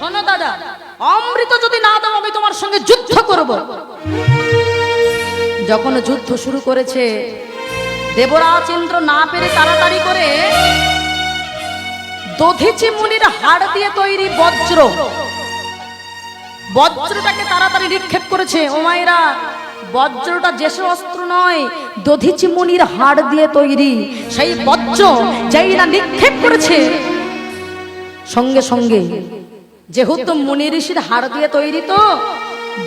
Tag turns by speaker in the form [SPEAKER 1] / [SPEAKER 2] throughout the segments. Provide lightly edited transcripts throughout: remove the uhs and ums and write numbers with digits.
[SPEAKER 1] শোনো দাদা, অমৃত যদি না দাও আমি তোমার সঙ্গে যুদ্ধ করব। যখন যুদ্ধ শুরু করেছে, দেবরাজ ইন্দ্র না পেরে তাড়াতাড়ি করে দধিচি মুনির হাড় দিয়ে তৈরি বজ্রটাকে তাড়াতাড়ি নিক্ষেপ করেছে। ও মায়েরা, বজ্রটা যেসব অস্ত্র নয়, দধিচি মুনির হাড় দিয়ে তৈরি সেই বজ্র যেই না নিক্ষেপ করেছে, সঙ্গে সঙ্গে যেহেতু মুনি ঋষির হাড় দিয়ে তৈরি, তো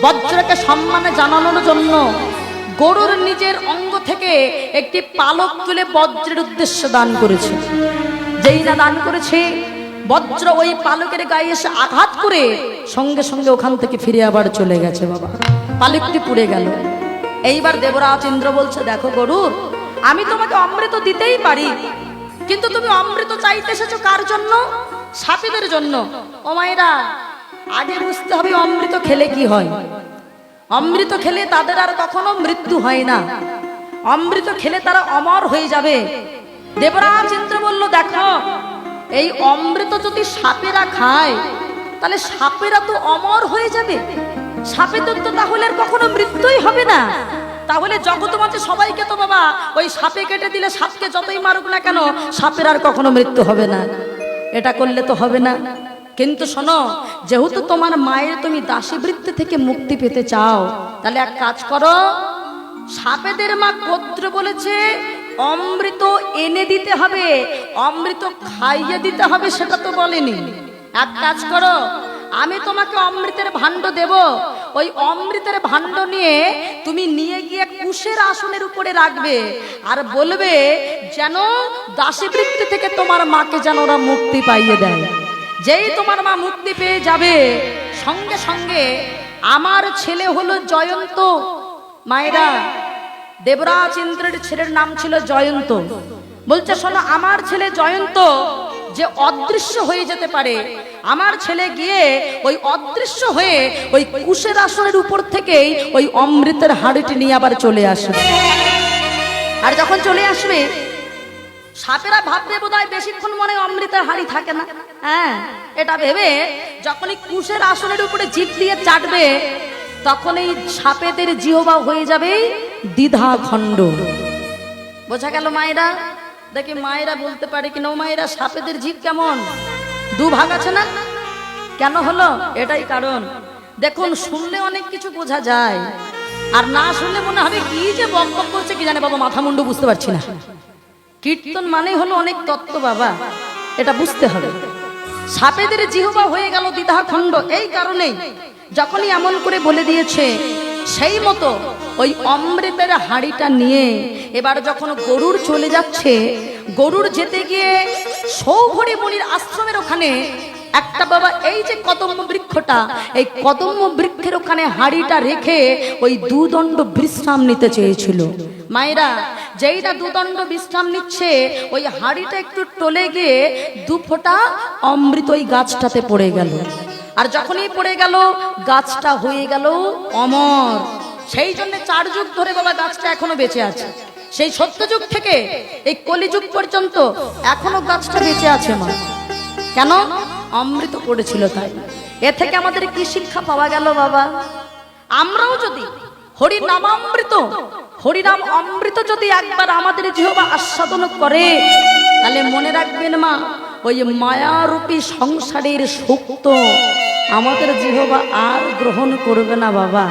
[SPEAKER 1] বজ্রকে সম্মানে জানানোর জন্য গরুর নিজের অঙ্গ থেকে একটি পালক তুলে বজ্রের উদ্দেশ্যে দান করেছে। যেই না দান করেছে, বজ্র ওই পালকের গায়ে এসে আঘাত করে সঙ্গে সঙ্গে ওখান থেকে ফিরে আবার চলে গেছে। বাবা, পালকটি পুড়ে গেল। এইবার দেবরাজ ইন্দ্র বলছে, দেখো গরুর, আমি তোমাকে অমৃত দিতেই পারি, কিন্তু তুমি অমৃত চাইতে এসেছো কার জন্য? সাপীদের জন্য। ও মায়েরা, আগে বুঝতে হবে অমৃত খেলে কি হয়। অমৃত খেলে তাদের আর কখনো মৃত্যু হয় না, অমৃত খেলে তারা অমর হয়ে যাবে। দেবরাজ ইন্দ্র বলল, দেখো, এই অমৃত যদি সাপেরা খায় তাহলে সাপেরা তো অমর হয়ে যাবে, সাপেদের তো তাহলে আর কখনো মৃত্যুই হবে না। তাহলে জগৎ মাঝে সবাইকে তো বাবা ওই সাপে কেটে দিলে, সাপকে যতই মারুক না কেন, সাপের আর কখনো মৃত্যু হবে না। এটা করলে তো হবে না। কিন্তু শোনো, যেহেতু তোমার মায়ের তুমি দাসী বৃত্তি থেকে মুক্তি পেতে চাও, তাহলে এক কাজ করো, সাপেদের মা গোত্র বলেছে অমৃত এনে দিতে হবে, অমৃত খাইয়ে দিতে হবে, সেটা তো বলেনি। এক কাজ করো, আমি তোমাকে অমৃতের ভাণ্ড দেব, ওই অমৃতের ভাণ্ড নিয়ে তুমি নিয়ে গিয়ে কুশের আসনের উপরে রাখবে, আর বলবে যেন দাসী বৃত্তি থেকে তোমার মাকে যেন ওরা মুক্তি পাইয়ে দেয়। যেই তোমার মা মুক্তি পেয়ে যাবে, সঙ্গে সঙ্গে আমার ছেলে হলো জয়ন্ত। মায়েরা, দেবরাজ ইন্দ্রের ছেলের নাম ছিল জয়ন্ত। বলছে, শোনো, আমার ছেলে জয়ন্ত যে অদৃশ্য হয়ে যেতে পারে, আমার ছেলে গিয়ে ওই অদৃশ্য হয়ে ওই কুশের আসনের উপর থেকেই ওই অমৃতের হাড়িটি নিয়ে আবার চলে আসবে। আর যখন চলে আসবে, সাপেরা ভাববে বোধহয় বেশিক্ষণ মনে অমৃতের হাড়ি থাকে না। হ্যাঁ, এটা ভেবে যখনই কুশের আসনের উপরে জিভ দিয়ে চাটবে, তখন এই সাপেদের জিহ্বা হয়ে যাবে দ্বিধা খণ্ড। বোঝা গেল মায়েরা? দেখি মায়েরা বলতে পারে কিনা, ও মায়েরা, সাপেদের জিভ কেমন? দুভাগ আছে না? কেন হলো? এটাই কারণ। দেখুন, শুনলে অনেক কিছু বোঝা যায়, আর না শুনলে মনে হবে কি যে বক বক করছে, কি জানে বাবা, মাথা মুন্ডু বুঝতে পারছি না। কীর্তন মানে হলো অনেক তত্ত্ব বাবা, এটা বুঝতে হবে। সাপেদের জিহ্বা হয়ে গেল দ্বিধা খণ্ড এই কারণেই, যখনই এমন করে বলে দিয়েছে, সেই মতো ওই অমৃতের হাড়িটা নিয়ে এবার যখন গরুর চলে যাচ্ছে, গরুর যেতে গিয়ে সৌভরি মুনির আশ্রমের ওখানে একটা বাবা, এই যে কদম্ব বৃক্ষটা, এই কদম্ব বৃক্ষের ওখানে হাড়িটা রেখে ওই দুদণ্ড বিশ্রাম নিতে চেয়েছিল। মায়েরা, যেইটা দুদণ্ড বিশ্রাম নিচ্ছে, ওই হাড়িটা একটু টলে গিয়ে দু ফোঁটা অমৃত ওই গাছটাতে পড়ে গেল। আর যখনই পড়ে গেল, গাছটা হয়ে গেল অমর। সেই জন্য 4 যুগ ধরে বাবা গাছটা এখনো বেঁচে আছে। সেই সত্যযুগ থেকে এই কলিযুগ পর্যন্ত এখনো গাছটা বেঁচে আছে। মা, কেন? অমৃত পড়েছিল তাই। এ থেকে আমাদের কি শিক্ষা পাওয়া গেল বাবা? আমরাও যদি হরিনামামৃত, হরিনাম অমৃত যদি একবার আমাদের জিহ্বা আস্বাদন করে, তাহলে মনে রাখবেন মা, ওই মায়ারূপী সংসারের সুখ তো আমাদের জিহ্বা আর গ্রহণ করবে না বাবা।